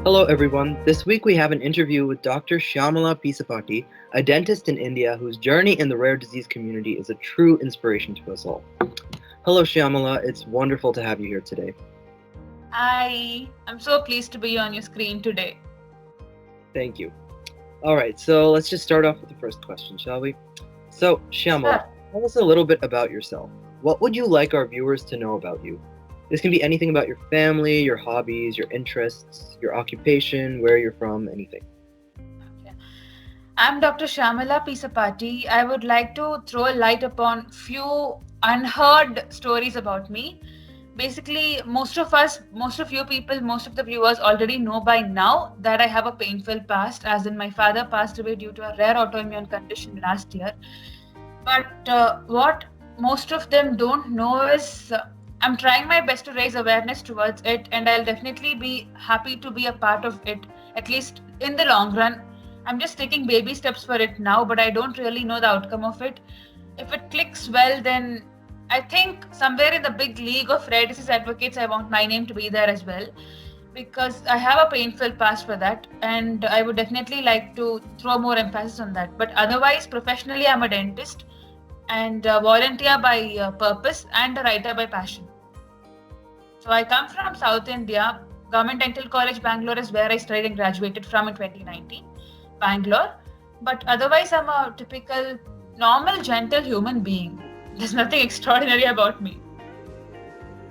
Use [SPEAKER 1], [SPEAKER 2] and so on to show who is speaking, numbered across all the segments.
[SPEAKER 1] Hello everyone. This week we have an interview with Dr. Shyamala Peesapati, a dentist in India whose journey in the rare disease community is a true inspiration to us all. Hello Shyamala, it's wonderful to have you here today.
[SPEAKER 2] Hi, I'm so pleased to be on your screen today.
[SPEAKER 1] Thank you. All right, so let's just start off with the first question, shall we? So, Shyamala, tell us a little bit about yourself. What would you like our viewers to know about you? This can be anything about your family, your hobbies, your interests, your occupation, where you're from, anything.
[SPEAKER 2] Okay. I'm Dr. Shyamala Peesapati. I would like to throw a light upon few unheard stories about me. Basically, most of you people, most of the viewers already know by now that I have a painful past, as in my father passed away due to a rare autoimmune condition last year. But what most of them don't know is I'm trying my best to raise awareness towards it, and I'll definitely be happy to be a part of it, at least in the long run. I'm just taking baby steps for it now, but I don't really know the outcome of it. If it clicks well, then I think somewhere in the big league of rare disease advocates, I want my name to be there as well, because I have a painful past for that, and I would definitely like to throw more emphasis on that. But otherwise, professionally, I'm a dentist and a volunteer by purpose and a writer by passion. So I come from South India. Government Dental College, Bangalore is where I studied and graduated from in 2019, Bangalore. But otherwise, I'm a typical, normal, gentle human being. There's nothing extraordinary about me.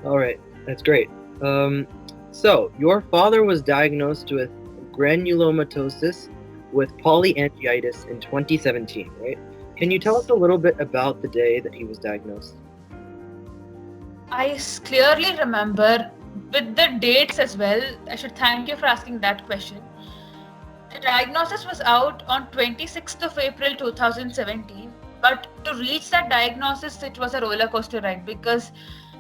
[SPEAKER 1] All right, that's great. So, your father was diagnosed with granulomatosis with polyangiitis in 2017, right? Can you tell us a little bit about the day that he was diagnosed?
[SPEAKER 2] Clearly remember with the dates as well. I should thank you for asking that question. The diagnosis was out on 26th of April 2017, but to reach that diagnosis, it was a roller coaster ride because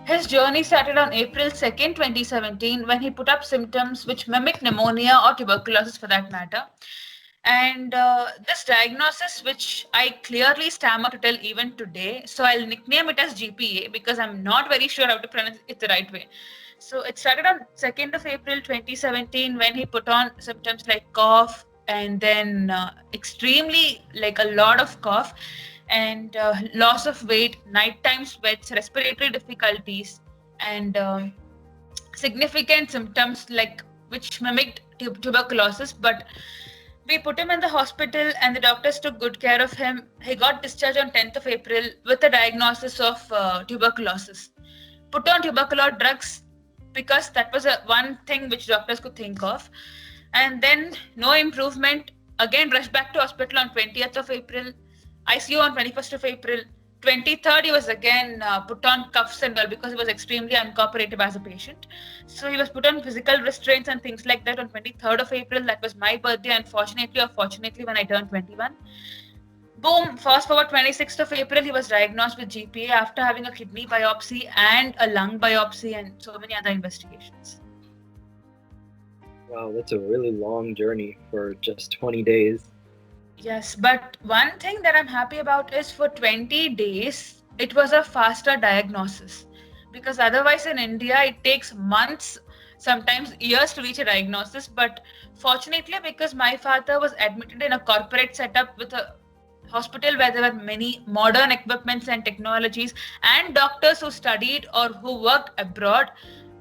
[SPEAKER 2] his journey started on April 2nd, 2017, when he put up symptoms which mimic pneumonia or tuberculosis for that matter. And this diagnosis, which I clearly stammer to tell even today, so I'll nickname it as GPA because I'm not very sure how to pronounce it the right way. So it started on 2nd of April 2017 when he put on symptoms like cough and then extremely like a lot of cough and loss of weight, nighttime sweats, respiratory difficulties, and significant symptoms like which mimicked tuberculosis. But we put him in the hospital and the doctors took good care of him. He got discharged on 10th of April with a diagnosis of tuberculosis. Put on tuberculosis drugs because that was one thing which doctors could think of. And then no improvement. Again, rushed back to hospital on 20th of April. ICU on 21st of April. 23rd, he was again put on cuffs and all because he was extremely uncooperative as a patient. So he was put on physical restraints and things like that on 23rd of April. That was my birthday, unfortunately or fortunately, when I turned 21. Boom, fast forward 26th of April, he was diagnosed with GPA after having a kidney biopsy and a lung biopsy and so many other investigations.
[SPEAKER 1] Wow, that's a really long journey for just 20 days.
[SPEAKER 2] Yes, but one thing that I'm happy about is for 20 days, it was a faster diagnosis. Because otherwise, in India, it takes months, sometimes years to reach a diagnosis. But fortunately, because my father was admitted in a corporate setup with a hospital where there were many modern equipments and technologies, and doctors who studied or who worked abroad,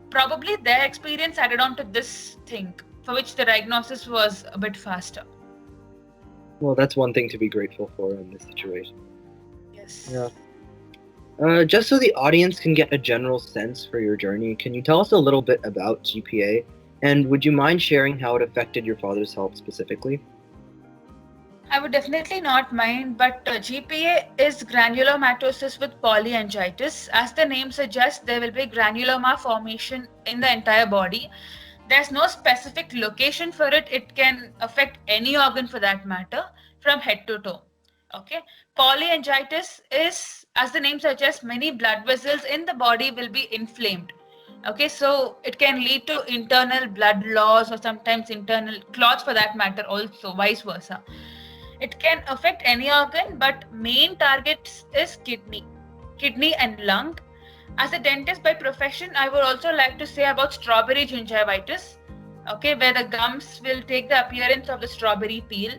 [SPEAKER 2] probably their experience added on to this thing, for which the diagnosis was a bit faster.
[SPEAKER 1] Well, that's one thing to be grateful for in this situation.
[SPEAKER 2] Yes.
[SPEAKER 1] Yeah. Just so the audience can get a general sense for your journey, can you tell us a little bit about GPA? And would you mind sharing how it affected your father's health specifically?
[SPEAKER 2] I would definitely not mind, but GPA is granulomatosis with polyangiitis. As the name suggests, there will be granuloma formation in the entire body. There's no specific location for it. It can affect any organ for that matter, from head to toe. Okay. Polyangiitis is, as the name suggests, many blood vessels in the body will be inflamed. Okay, so it can lead to internal blood loss or sometimes internal clots for that matter, also vice versa. It can affect any organ, but main target is kidney and lung. As a dentist by profession, I would also like to say about strawberry gingivitis. okay, where the gums will take the appearance of the strawberry peel.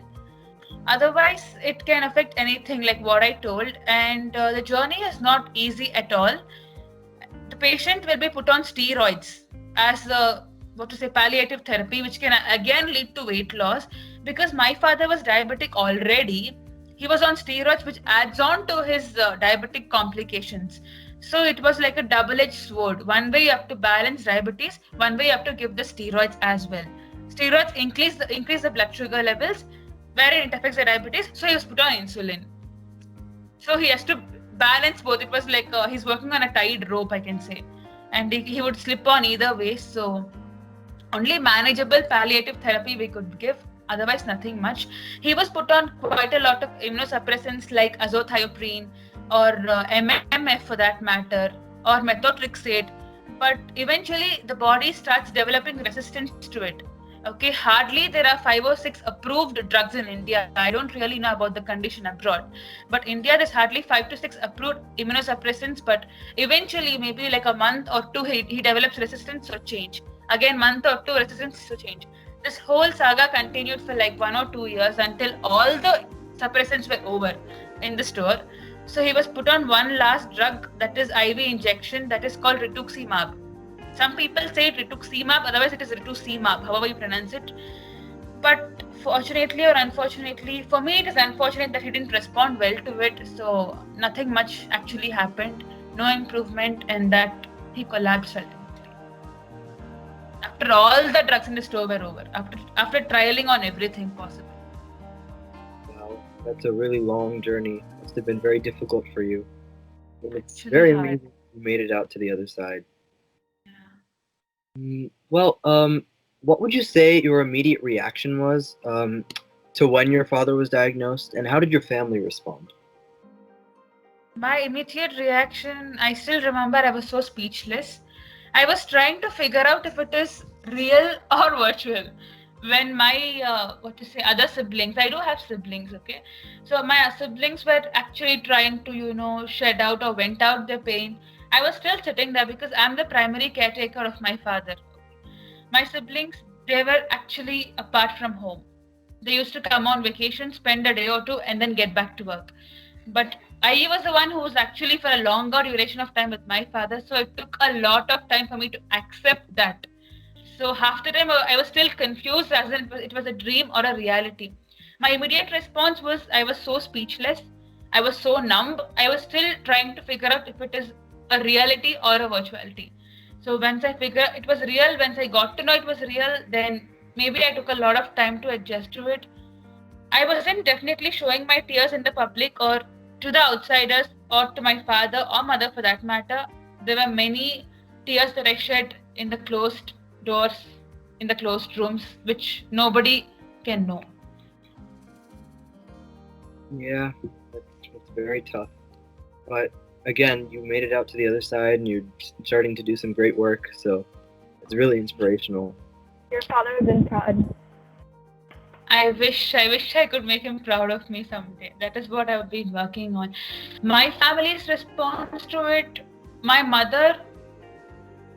[SPEAKER 2] Otherwise, it can affect anything like what I told, and the journey is not easy at all. The patient will be put on steroids as a palliative therapy, which can again lead to weight loss. Because my father was diabetic already, he was on steroids, which adds on to his diabetic complications. So it was like a double-edged sword. One way you have to balance diabetes, one way you have to give the steroids as well. Steroids increase the blood sugar levels, wherein it affects the diabetes. So he was put on insulin. So he has to balance both. It was like he's working on a tied rope, I can say, and he would slip on either way. So only manageable palliative therapy we could give. Otherwise, nothing much. He was put on quite a lot of immunosuppressants like azathioprine or MMF for that matter, or methotrexate. But eventually, the body starts developing resistance to it. Okay, hardly there are 5 or 6 approved drugs in India. I don't really know about the condition abroad, but India there's hardly 5 to 6 approved immunosuppressants. But eventually, maybe like a month or two, he develops resistance or change. Again, month or two, resistance to change. This whole saga continued for like 1 or 2 years until all the suppressants were over in the store. So he was put on one last drug, that is IV injection, that is called rituximab. Some people say rituximab, otherwise it is rituximab, however you pronounce it. But fortunately or unfortunately, for me it is unfortunate that he didn't respond well to it. So nothing much actually happened, no improvement, and that he collapsed ultimately. After all the drugs in the store were over, after trialing on everything possible.
[SPEAKER 1] Wow, that's a really long journey. Must have been very difficult for you. And it's
[SPEAKER 2] Really
[SPEAKER 1] very
[SPEAKER 2] hard.
[SPEAKER 1] amazing you made it out to the other side.
[SPEAKER 2] Yeah.
[SPEAKER 1] Well, what would you say your immediate reaction was to when your father was diagnosed, and how did your family respond?
[SPEAKER 2] My immediate reaction, I still remember I was so speechless. I was trying to figure out if it is real or virtual. When my other siblings, I do have siblings, okay? So my siblings were actually trying to, shed out or vent out their pain. I was still sitting there because I'm the primary caretaker of my father. My siblings, they were actually apart from home. They used to come on vacation, spend a day or two, and then get back to work. But I was the one who was actually for a longer duration of time with my father, so it took a lot of time for me to accept that. So half the time I was still confused as in it was a dream or a reality. My immediate response was I was so speechless, I was so numb, I was still trying to figure out if it is a reality or a virtuality. So once I figured it was real, once I got to know it was real, then maybe I took a lot of time to adjust to it. I wasn't definitely showing my tears in the public or to the outsiders or to my father or mother for that matter. There were many tears that I shed in the closed doors, in the closed rooms, which nobody can know.
[SPEAKER 1] Yeah, that's very tough. But again, you made it out to the other side, and you're starting to do some great work. So it's really inspirational.
[SPEAKER 3] Your father has been proud.
[SPEAKER 2] I wish I could make him proud of me someday. That is what I've been working on. My family's response to it, my mother,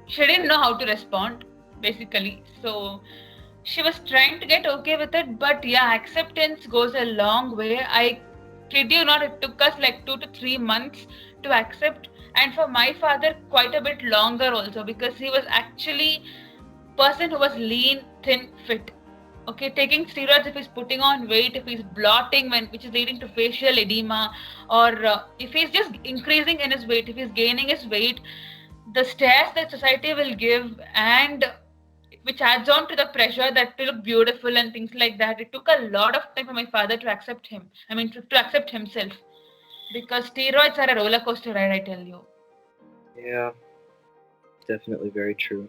[SPEAKER 2] she didn't know how to respond, basically. So she was trying to get okay with it, but yeah, acceptance goes a long way. I kid you not, it took us like 2 to 3 months to accept, and for my father, quite a bit longer also, because he was actually person who was lean, thin, fit. Okay, taking steroids if he's putting on weight, if he's blotting, which is leading to facial edema, or if he's just increasing in his weight, if he's gaining his weight, the stares that society will give, and which adds on to the pressure that to look beautiful and things like that. It took a lot of time for my father to accept him. I mean, to accept himself, because steroids are a roller coaster ride, I tell you.
[SPEAKER 1] Yeah, definitely very true.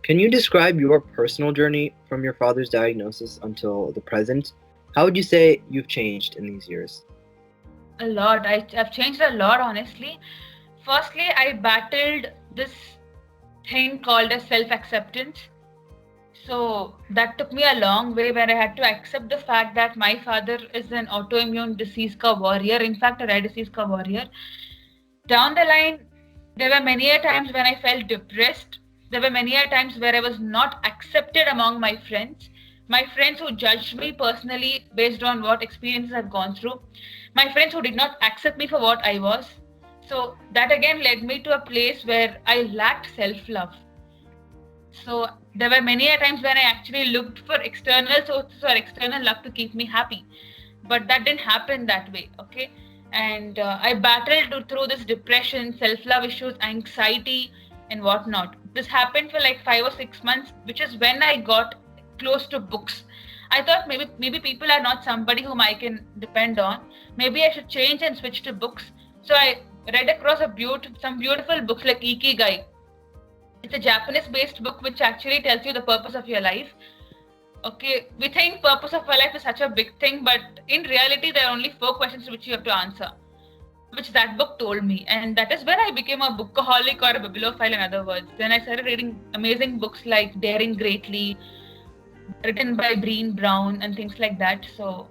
[SPEAKER 1] Can you describe your personal journey from your father's diagnosis until the present? How would you say you've changed in these years?
[SPEAKER 2] A lot. I've changed a lot, honestly. Firstly, I battled this thing called as self-acceptance. So that took me a long way, where I had to accept the fact that my father is an autoimmune disease ka warrior, in fact a rare disease ka warrior. Down the line, there were many a times when I felt depressed, There were many a times where I was not accepted among my friends. My friends who judged me personally based on what experiences I've gone through. My friends who did not accept me for what I was. So that again led me to a place where I lacked self-love. So there were many a times when I actually looked for external sources or external love to keep me happy. But that didn't happen that way, okay? And I battled through this depression, self-love issues, anxiety, and whatnot. This happened for like 5 or 6 months, which is when I got close to books. I thought maybe people are not somebody whom I can depend on. Maybe I should change and switch to books. So I read across some beautiful books like Ikigai. It's a Japanese-based book which actually tells you the purpose of your life. Okay, we think purpose of our life is such a big thing, but in reality, there are only 4 questions which you have to answer, which that book told me. And that is when I became a bookaholic or a bibliophile, in other words. Then I started reading amazing books like Daring Greatly, written by Breen Brown, and things like that. So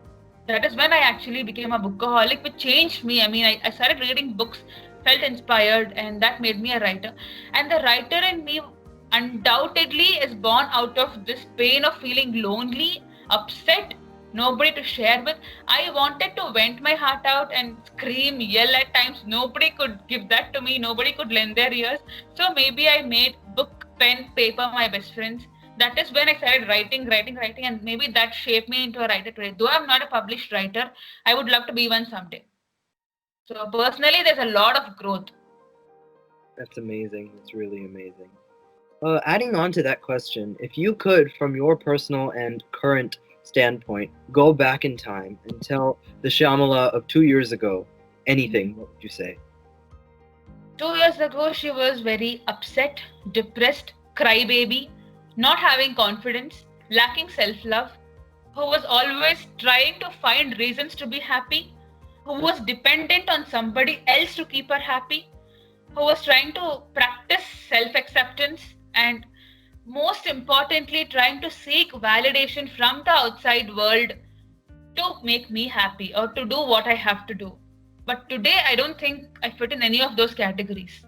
[SPEAKER 2] that is when I actually became a bookaholic, which changed me. I mean, I started reading books, felt inspired, and that made me a writer. And the writer in me undoubtedly is born out of this pain of feeling lonely, upset, nobody to share with. I wanted to vent my heart out and scream, yell at times. Nobody could give that to me, nobody could lend their ears. So maybe I made book, pen, paper my best friends. That is when I started writing, and maybe that shaped me into a writer today. Though I'm not a published writer, I would love to be one someday. So personally, there's a lot of growth.
[SPEAKER 1] That's amazing. That's really amazing. Adding on to that question, if you could, from your personal and current standpoint, go back in time and tell the Shyamala of 2 years ago anything, what would you say?
[SPEAKER 2] 2 years ago, she was very upset, depressed, crybaby, not having confidence, lacking self-love, who was always trying to find reasons to be happy, who was dependent on somebody else to keep her happy, who was trying to practice self-acceptance, and most importantly, trying to seek validation from the outside world to make me happy or to do what I have to do. But today, I don't think I fit in any of those categories,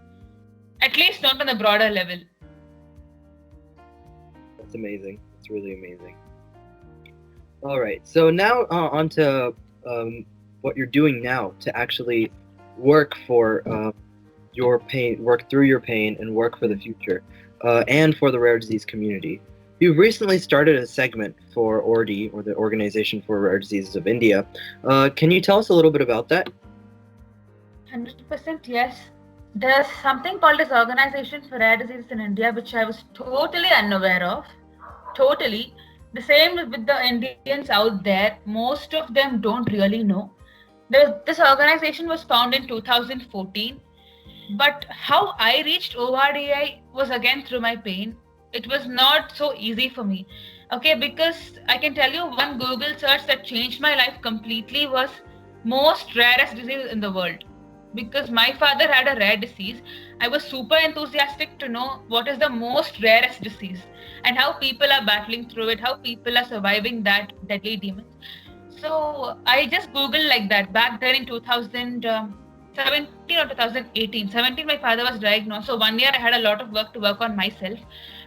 [SPEAKER 2] at least not on a broader level.
[SPEAKER 1] That's amazing. It's really amazing. All right. So now on to what you're doing now to actually work for your pain, work through your pain, and work for the future, and for the rare disease community. You've recently started a segment for ORDI, or the Organization for Rare Diseases of India. Can you tell us a little bit about that?
[SPEAKER 2] 100% yes. There's something called as Organization for Rare Diseases in India, which I was totally unaware of. Totally. The same with the Indians out there. Most of them don't really know. This organization was founded in 2014. But how I reached ORDI was again through my pain. It was not so easy for me. Okay, because I can tell you one Google search that changed my life completely was most rarest disease in the world. Because my father had a rare disease, I was super enthusiastic to know what is the most rarest disease and how people are battling through it, how people are surviving that deadly demon. So I just Googled like that back then in 2017 or 2018. 17, my father was diagnosed. So 1 year I had a lot of work to work on myself.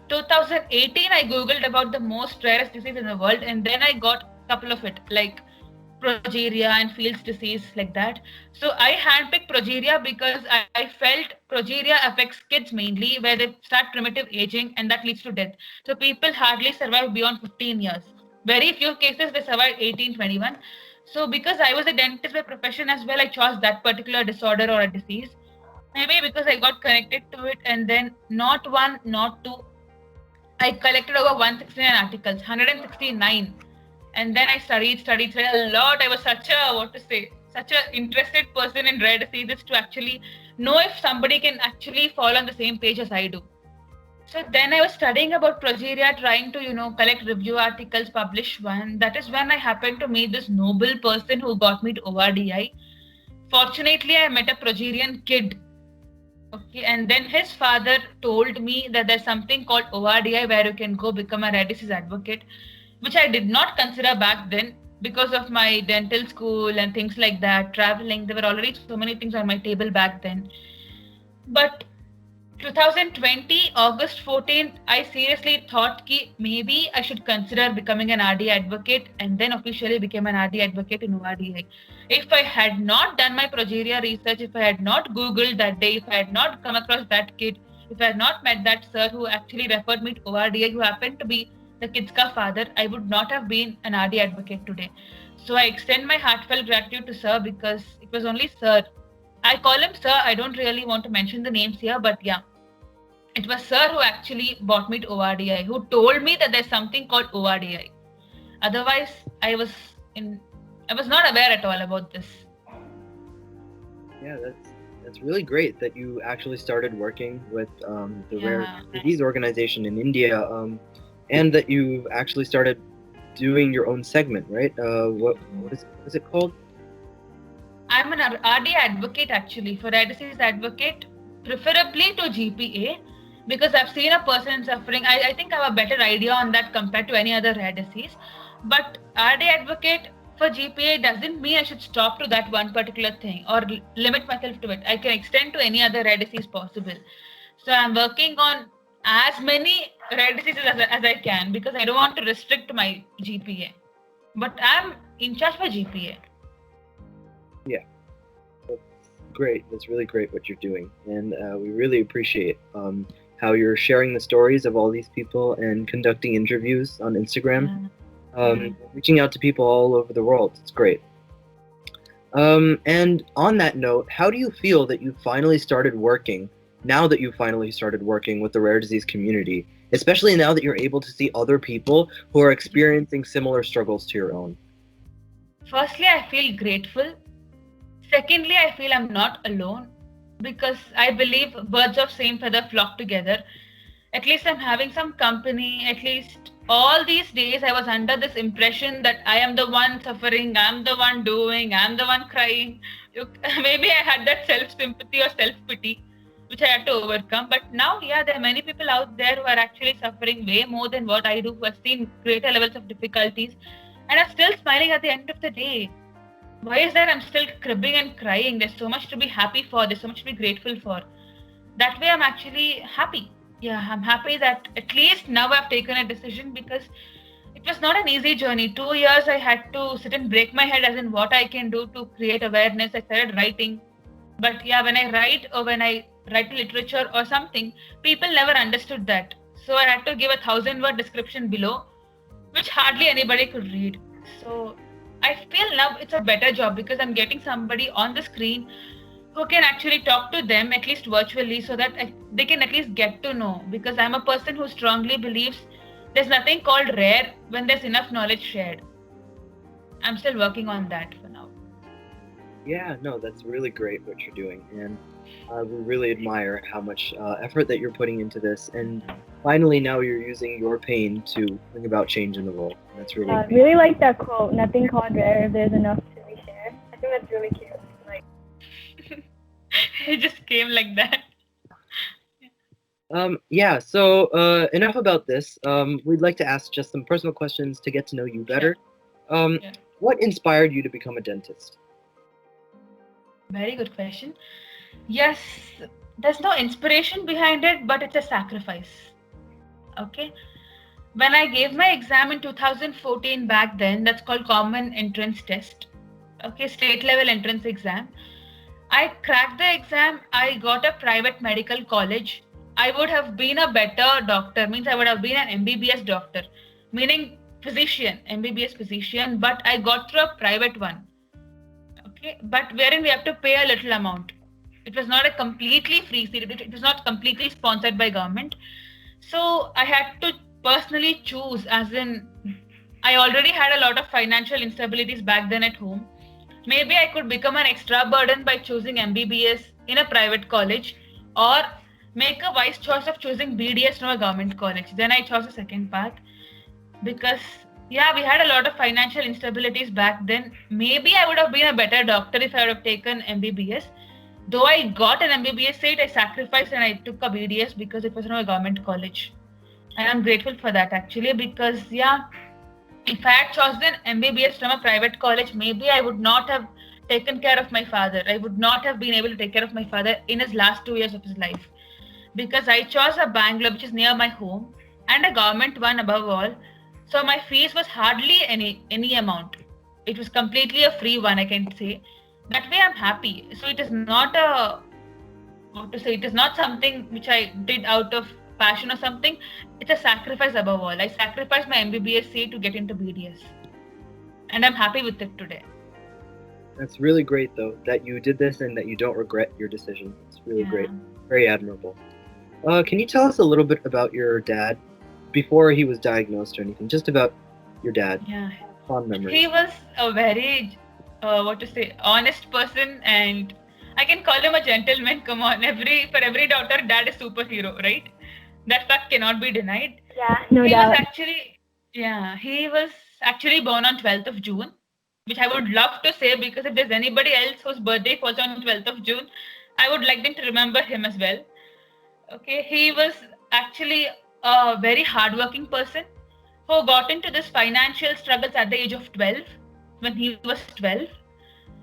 [SPEAKER 2] 2018, I Googled about the most rarest disease in the world, and then I got a couple of it, like progeria and Field's disease, like that. So I handpicked progeria because I felt progeria affects kids mainly, where they start primitive aging and that leads to death. So people hardly survive beyond 15 years. Very few cases they survive 18, 21. So because I was a dentist by profession as well, I chose that particular disorder or a disease. Maybe because I got connected to it, and then not one, not two, I collected over 169 articles, 169. And then I studied a lot. I was such a interested person in rare diseases to actually know if somebody can actually fall on the same page as I do. So then I was studying about progeria, trying to, collect review articles, publish one. That is when I happened to meet this noble person who got me to ORDI. Fortunately, I met a progerian kid. Okay, and then his father told me that there's something called ORDI where you can go become a rare disease advocate, which I did not consider back then because of my dental school and things like that, traveling. There were already so many things on my table back then. But 2020, August 14th, I seriously thought ki maybe I should consider becoming an RD advocate, and then officially became an RD advocate in ORDI. If I had not done my progeria research, if I had not Googled that day, if I had not come across that kid, if I had not met that sir who actually referred me to ORDI, who happened to be the kid's father, I would not have been an RD advocate today. So I extend my heartfelt gratitude to sir, because it was only sir. I call him sir. I don't really want to mention the names here, but yeah, it was sir who actually brought me to ORDI, who told me that there's something called ORDI. Otherwise, I was not aware at all about this.
[SPEAKER 1] Yeah, that's really great that you actually started working with the Rare Disease Organization in India, and that you've actually started doing your own segment, right? What is it called?
[SPEAKER 2] I'm an RD advocate actually, for rare disease advocate, preferably to GPA, because I've seen a person suffering. I think I have a better idea on that compared to any other rare disease. But RD advocate for GPA doesn't mean I should stop to that one particular thing or limit myself to it. I can extend to any other rare disease possible. So I'm working on as many rare diseases as I can, because I don't want to restrict my GPA. But I'm in charge for GPA.
[SPEAKER 1] Yeah, that's great. That's really great what you're doing, and we really appreciate how you're sharing the stories of all these people and conducting interviews on Instagram, reaching out to people all over the world. It's great. And on that note, how do you feel that you finally started working, now that you finally started working with the rare disease community, especially now that you're able to see other people who are experiencing similar struggles to your own?
[SPEAKER 2] Firstly, I feel grateful. Secondly, I feel I'm not alone, because I believe birds of same feather flock together. At least I'm having some company. At least all these days I was under this impression that I am the one suffering, I'm the one doing, I'm the one crying. Maybe I had that self-sympathy or self-pity, which I had to overcome. But now, yeah, there are many people out there who are actually suffering way more than what I do, who have seen greater levels of difficulties and are still smiling at the end of the day. Why is that I'm still cribbing and crying? There's so much to be happy for. There's so much to be grateful for. That way, I'm actually happy. Yeah, I'm happy that at least now I've taken a decision, because it was not an easy journey. 2 years I had to sit and break my head as in what I can do to create awareness. I started writing. But yeah, when I write or when I write literature or something, people never understood that. So I had to give a 1,000-word description below, which hardly anybody could read. So I feel now it's a better job, because I'm getting somebody on the screen who can actually talk to them, at least virtually, so that they can at least get to know. Because I'm a person who strongly believes there's nothing called rare when there's enough knowledge shared. I'm still working on that for now.
[SPEAKER 1] Yeah, no, that's really great what you're doing, and we really admire how much effort that you're putting into this, and finally now you're using your pain to bring about change in the world. That's really
[SPEAKER 3] I really like that quote, nothing called rare if there's enough to be shared. I think that's really cute. Like,
[SPEAKER 2] It just came like that.
[SPEAKER 1] Yeah, so enough about this. We'd like to ask just some personal questions to get to know you better. What inspired you to become a dentist?
[SPEAKER 2] Very good question. Yes, there's no inspiration behind it, but it's a sacrifice. Okay. When I gave my exam in 2014 back then, that's called Common Entrance Test. Okay, state level entrance exam. I cracked the exam. I got a private medical college. I would have been a better doctor, means I would have been an MBBS doctor, meaning physician, MBBS physician, but I got through a private one. Okay, but wherein we have to pay a little amount. It was not a completely free seat. It was not completely sponsored by government. So I had to personally choose, as in I already had a lot of financial instabilities back then at home. Maybe I could become an extra burden by choosing MBBS in a private college, or make a wise choice of choosing BDS from a government college. Then I chose the second path, because yeah, we had a lot of financial instabilities back then. Maybe I would have been a better doctor if I would have taken MBBS. Though I got an MBBS seat, I sacrificed and I took a BDS because it was from a government college. And I'm grateful for that actually, because yeah, if I had chosen MBBS from a private college, maybe I would not have taken care of my father. I would not have been able to take care of my father in his last 2 years of his life. because I chose a Bangalore which is near my home and a government one above all. So my fees was hardly any amount. It was completely a free one, I can say. That way I'm happy. So it is not a what to say, it is not something which I did out of passion or something. It's a sacrifice above all. I sacrificed my MBBS seat to get into BDS. And I'm happy with it today.
[SPEAKER 1] That's really great, though, that you did this and that you don't regret your decision. It's really great. Very admirable. Can you tell us a little bit about your dad before he was diagnosed or anything? Just about your dad.
[SPEAKER 2] Yeah.
[SPEAKER 1] Fond memories.
[SPEAKER 2] He was a very, honest person, and I can call him a gentleman. Come on, for every daughter, dad is superhero, right? That fact cannot be denied.
[SPEAKER 3] Yeah, no doubt.
[SPEAKER 2] He was actually born on 12th of June, which I would love to say, because if there's anybody else whose birthday falls on 12th of June, I would like them to remember him as well. Okay, he was actually a very hardworking person who got into this financial struggles at the age of 12, when he was 12.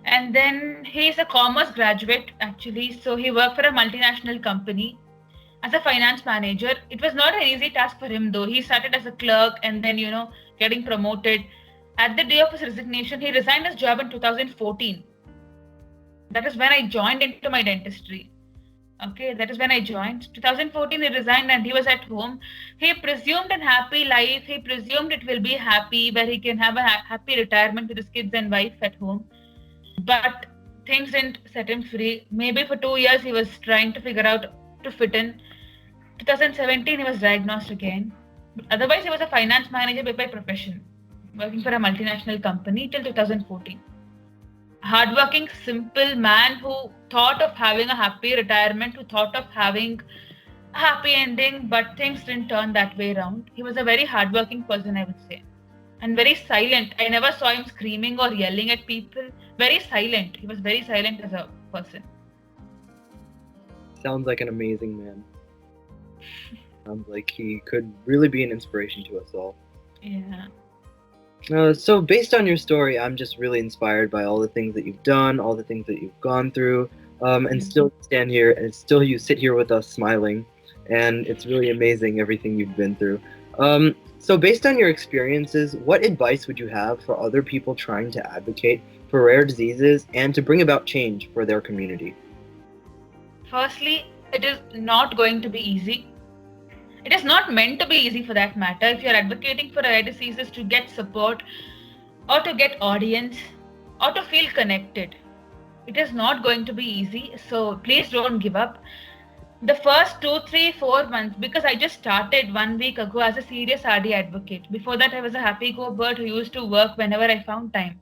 [SPEAKER 2] And then he is a commerce graduate, actually. So he worked for a multinational company as a finance manager. It was not an easy task for him, though. He started as a clerk and then, getting promoted. At the day of his resignation, he resigned his job in 2014. That is when I joined into my dentistry. Okay, that is when I joined. 2014, he resigned and he was at home. He presumed a happy life. He presumed it will be happy, where he can have a happy retirement with his kids and wife at home. But things didn't set him free. Maybe for 2 years, he was trying to figure out to fit in. 2017, he was diagnosed again. But otherwise, he was a finance manager by profession, working for a multinational company till 2014. Hardworking, simple man who thought of having a happy retirement, who thought of having a happy ending, but things didn't turn that way around. He was a very hardworking person, I would say, and very silent. I never saw him screaming or yelling at people. Very silent. He was very silent as a person.
[SPEAKER 1] Sounds like an amazing man. Sounds like he could really be an inspiration to us all.
[SPEAKER 2] Yeah.
[SPEAKER 1] So based on your story, I'm just really inspired by all the things that you've done, all the things that you've gone through, and still stand here, and still you sit here with us smiling, and it's really amazing everything you've been through. So based on your experiences, what advice would you have for other people trying to advocate for rare diseases and to bring about change for their community?
[SPEAKER 2] Firstly, it is not going to be easy. It is not meant to be easy, for that matter. If you're advocating for rare diseases, to get support or to get audience or to feel connected, it is not going to be easy. So please don't give up. The first 2, 3, 4 months, because I just started 1 week ago as a serious RD advocate. Before that, I was a happy-go-bird who used to work whenever I found time.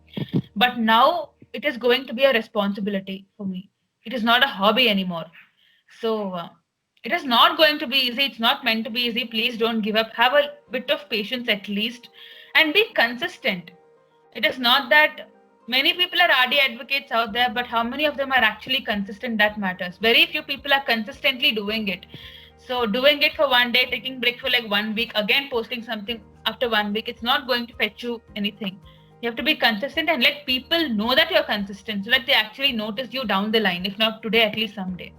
[SPEAKER 2] But now it is going to be a responsibility for me. It is not a hobby anymore. So it is not going to be easy. It's not meant to be easy. Please don't give up. Have a bit of patience at least, and be consistent. It is not that many people are RD advocates out there, but how many of them are actually consistent, that matters. Very few people are consistently doing it. So doing it for 1 day, taking break for like 1 week, again posting something after 1 week, it's not going to fetch you anything. You have to be consistent and let people know that you're consistent, so that they actually notice you down the line. If not today, at least someday.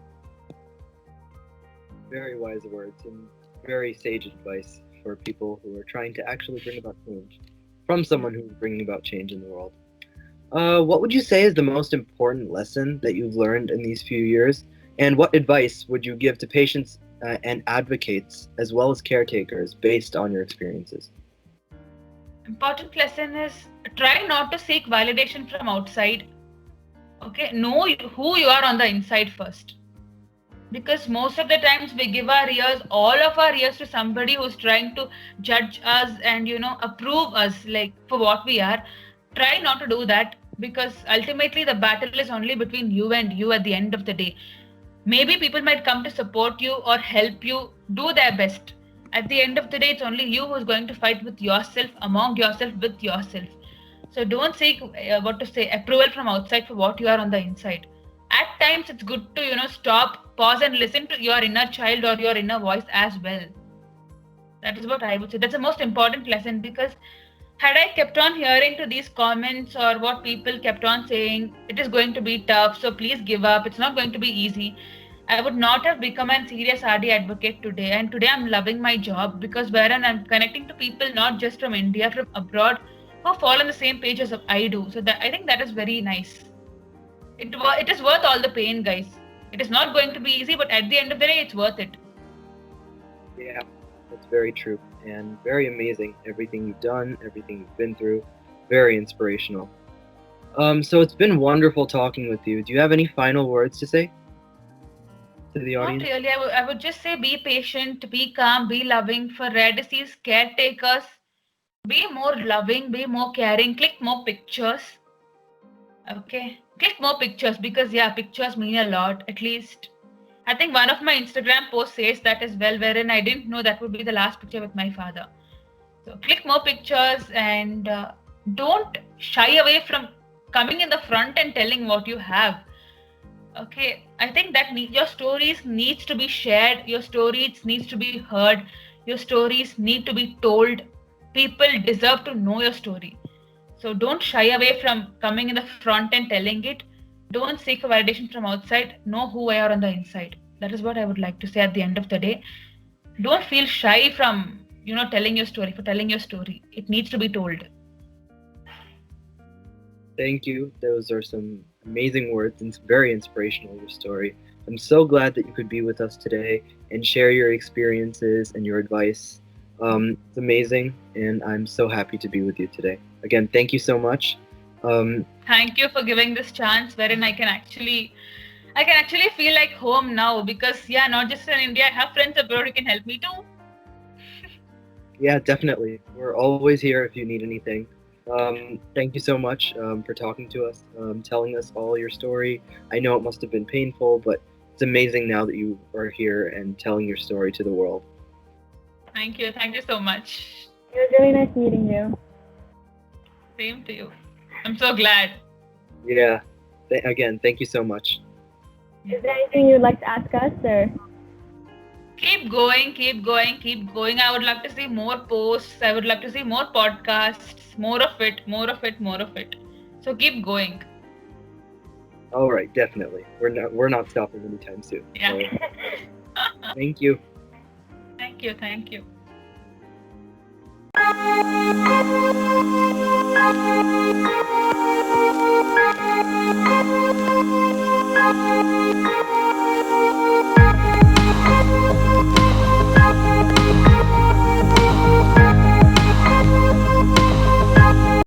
[SPEAKER 1] Very wise words and very sage advice for people who are trying to actually bring about change from someone who's bringing about change in the world. What would you say is the most important lesson that you've learned in these few years? And what advice would you give to patients and advocates as well as caretakers based on your experiences?
[SPEAKER 2] Important lesson is try not to seek validation from outside. Okay, know who you are on the inside first. Because most of the times we give our ears, all of our ears, to somebody who's trying to judge us and, approve us like for what we are. Try not to do that, because ultimately the battle is only between you and you at the end of the day. Maybe people might come to support you or help you do their best. At the end of the day, it's only you who's going to fight with yourself, among yourself, with yourself. So don't seek, approval from outside for what you are on the inside. At times, it's good to, stop, pause and listen to your inner child or your inner voice as well. That is what I would say. That's the most important lesson, because had I kept on hearing to these comments or what people kept on saying, it is going to be tough, so please give up, it's not going to be easy, I would not have become a serious RD advocate today. And today I'm loving my job because wherein I'm connecting to people not just from India, from abroad, who fall on the same page as I do. So that I think that is very nice. It is worth all the pain, guys. It is not going to be easy, but at the end of the day, it's worth it.
[SPEAKER 1] Yeah, that's very true and very amazing. Everything you've done, everything you've been through, very inspirational. So it's been wonderful talking with you. Do you have any final words to say to the audience?
[SPEAKER 2] Not really. I would just say be patient, be calm, be loving. For rare disease caretakers, be more loving, be more caring, click more pictures. Okay, click more pictures because yeah, pictures mean a lot. At least I think one of my Instagram posts says that as well, wherein I didn't know that would be the last picture with my father. So click more pictures and don't shy away from coming in the front and telling what you have. Okay, I think that your stories needs to be shared, your stories needs to be heard, your stories need to be told. People deserve to know your story. So don't shy away from coming in the front and telling it. Don't seek for validation from outside. Know who I are on the inside. That is what I would like to say at the end of the day. Don't feel shy from telling your story. For telling your story, it needs to be told.
[SPEAKER 1] Thank you. Those are some amazing words and it's very inspirational, your story. I'm so glad that you could be with us today and share your experiences and your advice. It's amazing and I'm so happy to be with you today. Again, thank you so much.
[SPEAKER 2] Thank you for giving this chance wherein I can actually feel like home now because yeah, not just in India, I have friends abroad who can help me too.
[SPEAKER 1] Yeah, definitely. We're always here if you need anything. Thank you so much for talking to us, telling us all your story. I know it must have been painful, but it's amazing now that you are here and telling your story to the world.
[SPEAKER 2] Thank you so much.
[SPEAKER 3] It was really nice meeting you.
[SPEAKER 2] Same to you. I'm so glad.
[SPEAKER 1] Yeah. Again, thank you so much.
[SPEAKER 3] Is there anything you'd like to ask us, or?
[SPEAKER 2] Keep going. I would love to see more posts. I would love to see more podcasts. More of it. So keep going.
[SPEAKER 1] All right, definitely. We're not stopping anytime soon.
[SPEAKER 2] Yeah.
[SPEAKER 1] So, thank you.
[SPEAKER 2] Thank you.